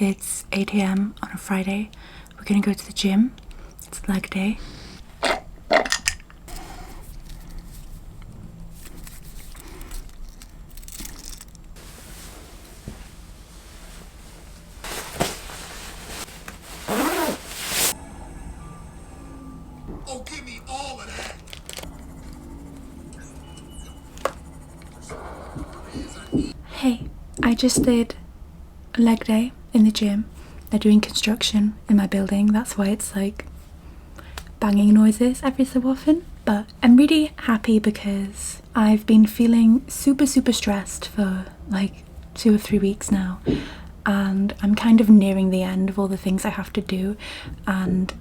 It's 8 a.m. on a Friday. We're gonna go to the gym. It's leg day. Oh, give me all of that. Hey, I just did a leg day in the gym. They're doing construction in my building. That's why it's like banging noises every so often. But I'm really happy because I've been feeling super stressed for like 2 or 3 weeks now. And I'm kind of nearing the end of all the things I have to do. And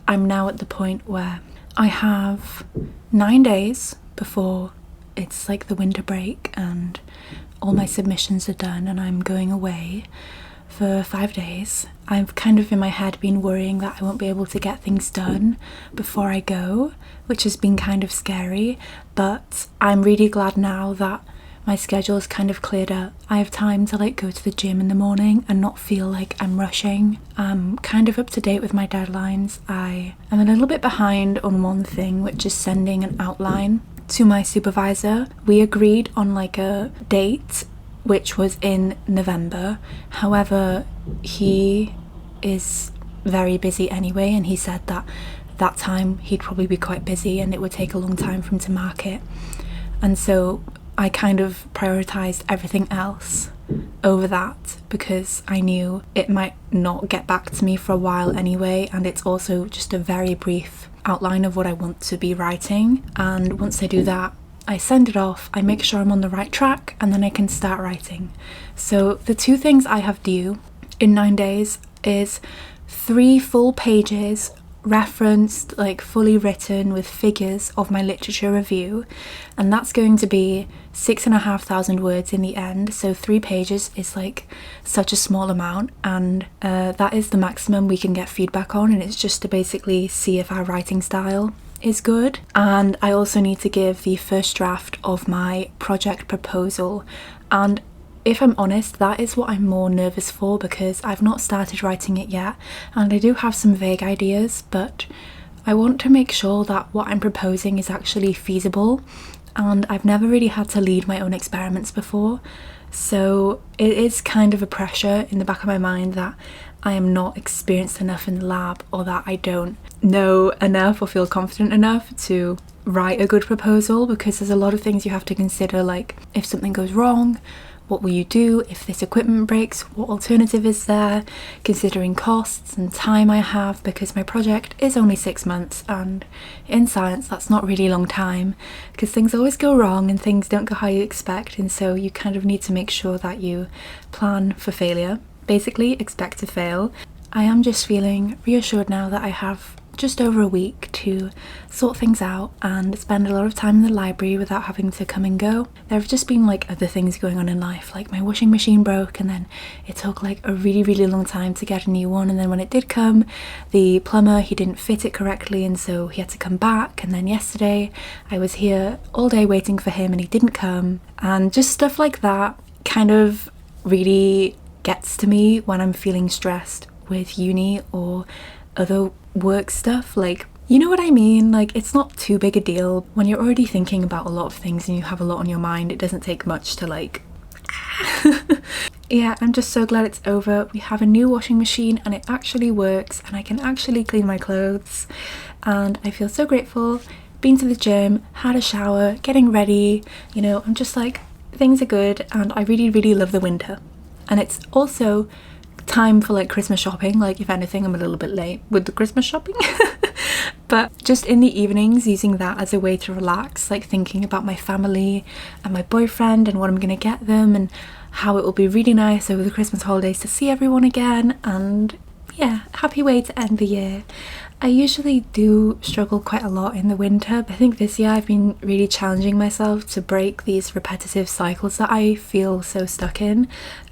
I'm now at the point where I have 9 days before it's like the winter break and all my submissions are done and I'm going away for 5 days. I've kind of in my head been worrying that I won't be able to get things done before I go, which has been kind of scary, but I'm really glad now that my schedule is kind of cleared up. I have time to like go to the gym in the morning and not feel like I'm rushing. I'm kind of up to date with my deadlines. I am a little bit behind on one thing, which is sending an outline to my supervisor. We agreed on like a date which was in November. However, he is very busy anyway, and he said that that time he'd probably be quite busy and it would take a long time for him to mark it. And so I kind of prioritized everything else over that because I knew it might not get back to me for a while anyway, and it's also just a very brief outline of what I want to be writing. And once I do that, I send it off, I make sure I'm on the right track, and then I can start writing. So the 2 things I have due in 9 days is 3 full pages referenced, like fully written with figures of my literature review, and that's going to be 6,500 words in the end. So 3 pages is like such a small amount, and that is the maximum we can get feedback on, and it's just to basically see if our writing style is good. And I also need to give the first draft of my project proposal, and if I'm honest, that is what I'm more nervous for because I've not started writing it yet, and I do have some vague ideas, but I want to make sure that what I'm proposing is actually feasible, and I've never really had to lead my own experiments before, so it is kind of a pressure in the back of my mind that I am not experienced enough in the lab, or that I don't know enough or feel confident enough to write a good proposal, because there's a lot of things you have to consider, like if something goes wrong, what will you do? If this equipment breaks, what alternative is there? Considering costs and time I have, because my project is only 6 months, and in science that's not really a long time because things always go wrong and things don't go how you expect, and so you kind of need to make sure that you plan for failure. Basically, expect to fail. I am just feeling reassured now that I have just over a week to sort things out and spend a lot of time in the library without having to come and go. There have just been like other things going on in life, like my washing machine broke and then it took like a really long time to get a new one, and then when it did come, the plumber, he didn't fit it correctly and so he had to come back, and then yesterday I was here all day waiting for him and he didn't come, and just stuff like that kind of really gets to me when I'm feeling stressed with uni or other work stuff. Like, you know what I mean? Like, it's not too big a deal when you're already thinking about a lot of things and you have a lot on your mind. It doesn't take much to like yeah, I'm just so glad it's over. We have a new washing machine and it actually works and I can actually clean my clothes, and I feel so grateful. Been to the gym, had a shower, getting ready, you know, I'm just like, things are good, and I really love the winter. And it's also time for like Christmas shopping. Like, if anything, I'm a little bit late with the Christmas shopping but just in the evenings using that as a way to relax, like thinking about my family and my boyfriend and what I'm gonna get them and how it will be really nice over the Christmas holidays to see everyone again. And yeah, happy way to end the year. I usually do struggle quite a lot in the winter, but I think this year I've been really challenging myself to break these repetitive cycles that I feel so stuck in,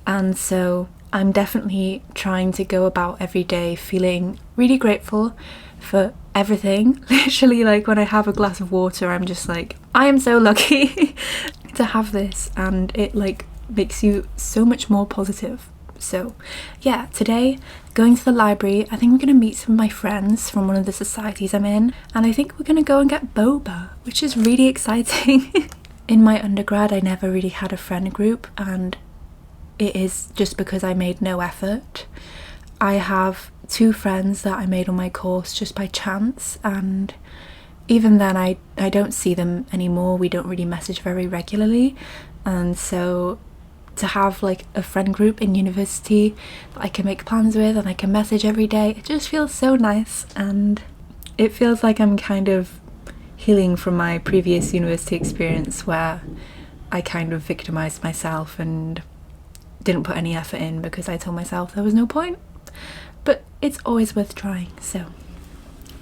and so I'm definitely trying to go about every day feeling really grateful for everything. Literally, like when I have a glass of water, I'm just like, I am so lucky to have this, and it like makes you so much more positive. So yeah, today going to the library. I think we're going to meet some of my friends from one of the societies I'm in, and I think we're going to go and get boba, which is really exciting. In my undergrad I never really had a friend group, and it is just because I made no effort. I have 2 friends that I made on my course just by chance, and even then I don't see them anymore. We don't really message very regularly, and so to have like a friend group in university that I can make plans with and I can message every day, it just feels so nice, and it feels like I'm kind of healing from my previous university experience where I kind of victimized myself and didn't put any effort in because I told myself there was no point. But it's always worth trying. So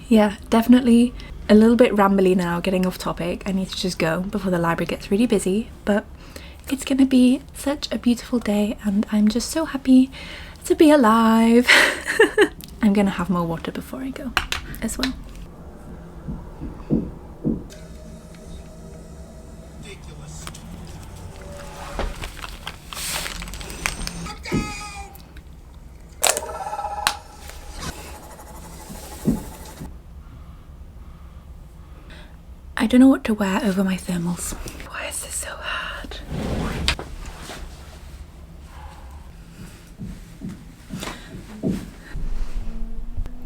yeah, definitely a little bit rambly now, getting off topic. I need to just go before the library gets really busy, but it's gonna be such a beautiful day and I'm just so happy to be alive. I'm gonna have more water before I go as well. Ridiculous. I don't know what to wear over my thermals. Why is this so hard?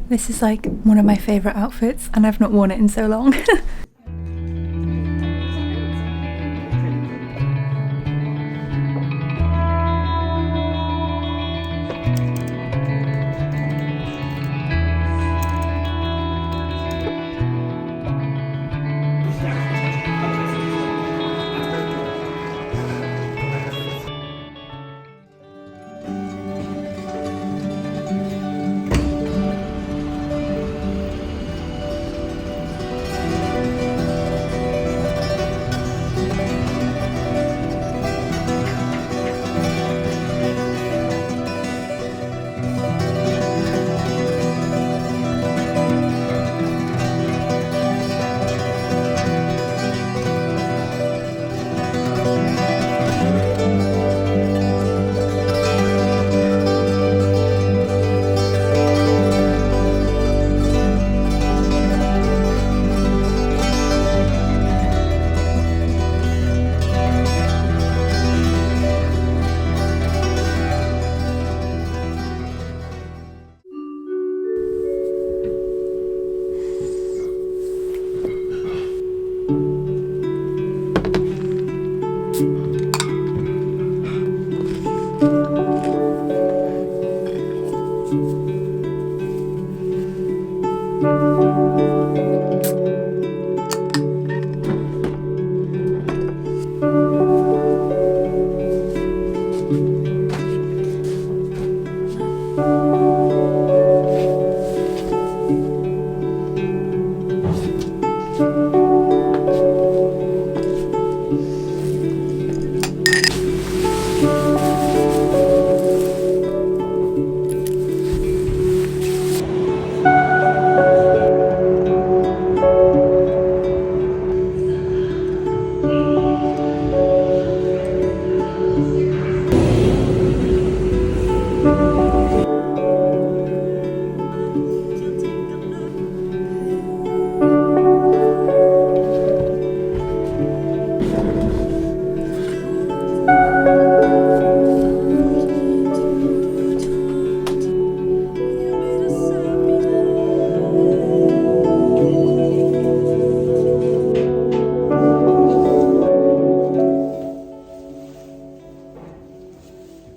This is like one of my favourite outfits and I've not worn it in so long.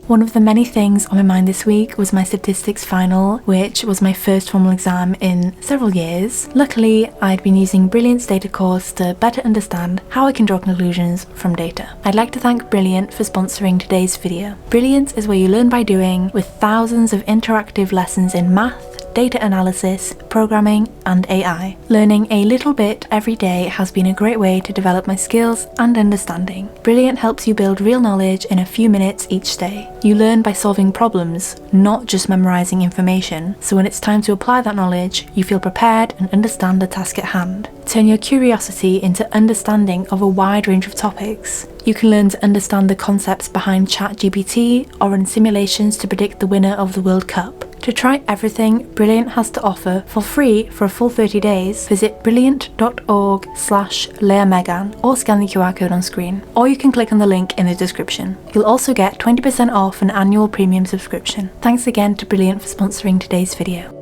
One of the many things on my mind this week was my statistics final, which was my first formal exam in several years. Luckily, I'd been using Brilliant's data course to better understand how I can draw conclusions from data. I'd like to thank Brilliant for sponsoring today's video. Brilliant is where you learn by doing, with thousands of interactive lessons in math, data analysis, programming, and AI. Learning a little bit every day has been a great way to develop my skills and understanding. Brilliant helps you build real knowledge in a few minutes each day. You learn by solving problems, not just memorizing information, so when it's time to apply that knowledge, you feel prepared and understand the task at hand. Turn your curiosity into understanding of a wide range of topics. You can learn to understand the concepts behind ChatGPT or run simulations to predict the winner of the World Cup. To try everything Brilliant has to offer for free for a full 30 days, visit brilliant.org/leahmegn or scan the QR code on screen, or you can click on the link in the description. You'll also get 20% off an annual premium subscription. Thanks again to Brilliant for sponsoring today's video.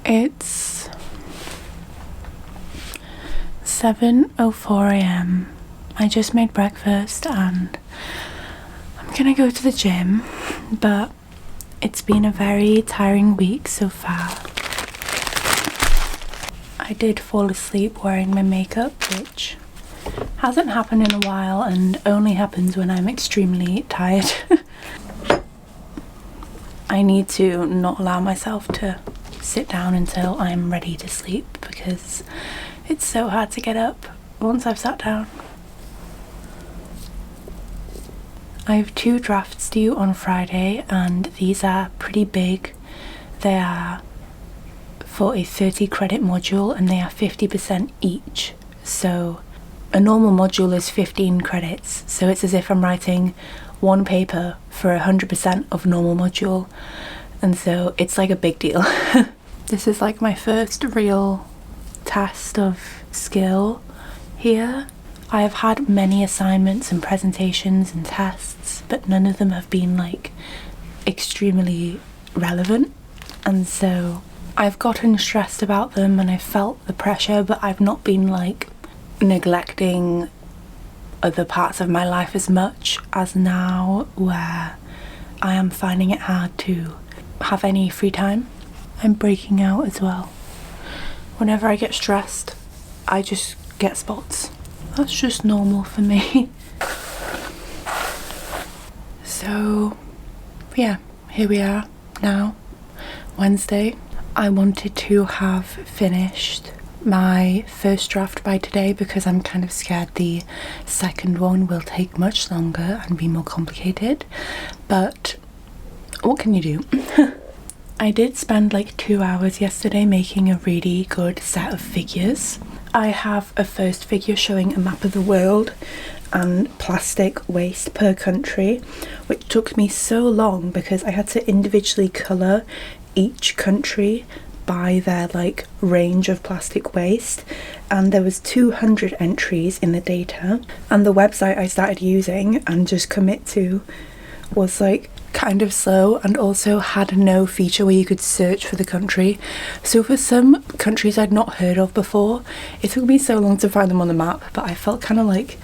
It's 7:04 a.m. I just made breakfast and I'm gonna go to the gym, but it's been a very tiring week so far. I did fall asleep wearing my makeup, which hasn't happened in a while and only happens when I'm extremely tired. I need to not allow myself to sit down until I'm ready to sleep because it's so hard to get up once I've sat down. I have 2 drafts due on Friday and these are pretty big. They are for a 30 credit module and they are 50% each. So a normal module is 15 credits, so it's as if I'm writing one paper for 100% of normal module, and so it's like a big deal. This is like my first real test of skill here. I have had many assignments and presentations and tests, but none of them have been like extremely relevant, and so I've gotten stressed about them and I've felt the pressure, but I've not been like neglecting other parts of my life as much as now, where I am finding it hard to have any free time. I'm breaking out as well. Whenever I get stressed, I just get spots. That's just normal for me. So yeah, here we are now, Wednesday. I wanted to have finished my first draft by today because I'm kind of scared the second one will take much longer and be more complicated, but what can you do? I did spend like 2 hours yesterday making a really good set of figures. I have a first figure showing a map of the world and plastic waste per country, which took me so long because I had to individually colour each country by their like range of plastic waste, and there was 200 entries in the data, and the website I started using and just commit to was like kind of slow and also had no feature where you could search for the country. So for some countries I'd not heard of before, it took me so long to find them on the map, but I felt kind of like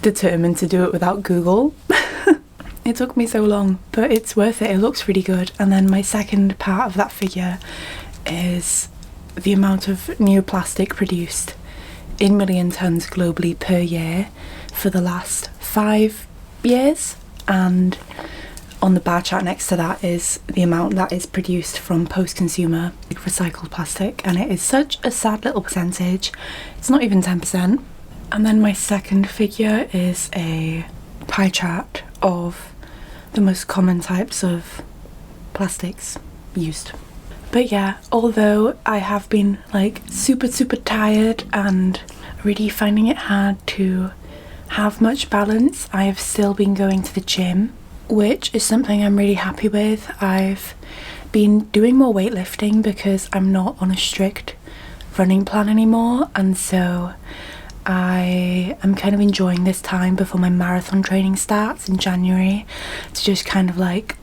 determined to do it without Google. It took me so long, but it's worth it. It looks really good. And then my second part of that figure is the amount of new plastic produced in million tons globally per year for the last 5 years, and on the bar chart next to that is the amount that is produced from post-consumer recycled plastic, and it is such a sad little percentage. It's not even 10%. And then my second figure is a pie chart of the most common types of plastics used. But yeah, although I have been like super tired and really finding it hard to have much balance, I have still been going to the gym, which is something I'm really happy with. I've been doing more weightlifting because I'm not on a strict running plan anymore, and so I am kind of enjoying this time before my marathon training starts in January to just kind of like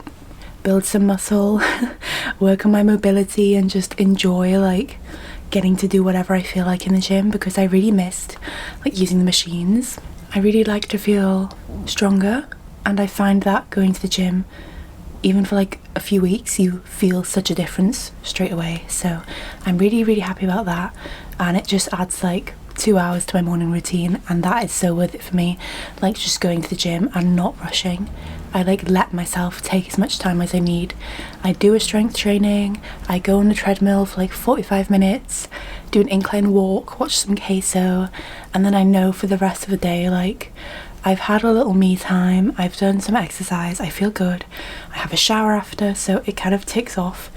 build some muscle, work on my mobility, and just enjoy like getting to do whatever I feel like in the gym, because I really missed like using the machines. I really like to feel stronger, and I find that going to the gym, even for like a few weeks, you feel such a difference straight away. So I'm really happy about that, and it just adds like 2 hours to my morning routine, and that is so worth it for me. Like just going to the gym and not rushing. I like let myself take as much time as I need. I do a strength training, I go on the treadmill for like 45 minutes, do an incline walk, watch some queso, and then I know for the rest of the day, like I've had a little me time, I've done some exercise, I feel good, I have a shower after, so it kind of ticks off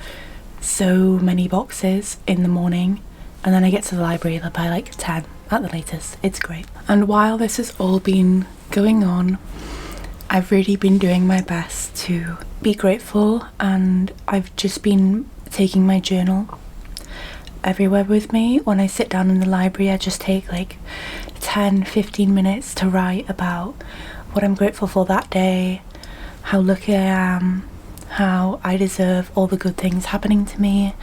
so many boxes in the morning, and then I get to the library by like 10 at the latest. It's great. And while this has all been going on, I've really been doing my best to be grateful, and I've just been taking my journal everywhere with me. When I sit down in the library, I just take like 10-15 minutes to write about what I'm grateful for that day, how lucky I am, how I deserve all the good things happening to me,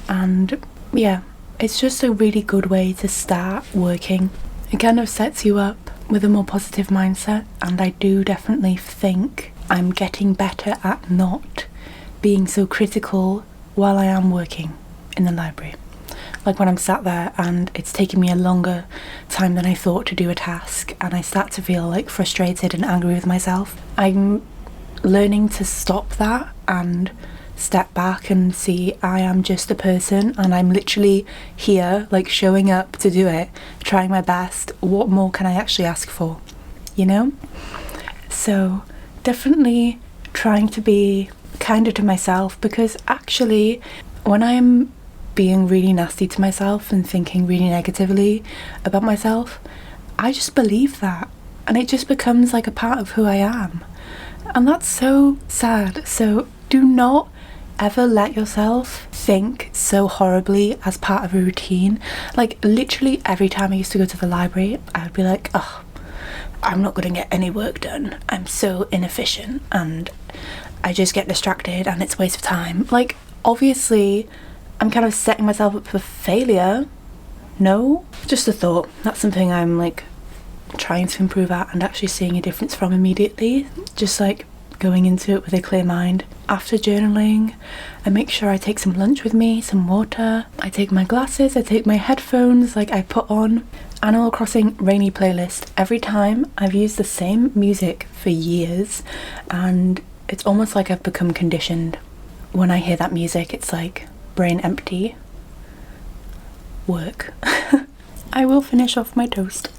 and yeah, it's just a really good way to start working. It kind of sets you up with a more positive mindset, and I do definitely think I'm getting better at not being so critical while I am working in the library. Like when I'm sat there and it's taking me a longer time than I thought to do a task, and I start to feel like frustrated and angry with myself, I'm learning to stop that and step back and see I am just a person, and I'm literally here like showing up to do it, trying my best. What more can I actually ask for, you know? So definitely trying to be kinder to myself, because actually when I'm being really nasty to myself and thinking really negatively about myself, I just believe that, and it just becomes like a part of who I am, and that's so sad. So do not ever let yourself think so horribly as part of a routine. Like literally every time I used to go to the library, I would be like, oh, I'm not going to get any work done, I'm so inefficient, and I just get distracted and it's a waste of time. Like obviously I'm kind of setting myself up for failure. No, just a thought. That's something I'm like trying to improve at and actually seeing a difference from immediately. Just like going into it with a clear mind. After journaling, I make sure I take some lunch with me, some water, I take my glasses, I take my headphones, like I put on Animal Crossing Rainy playlist every time. I've used the same music for years, and it's almost like I've become conditioned. When I hear that music, it's like brain empty, work. I will finish off my toast.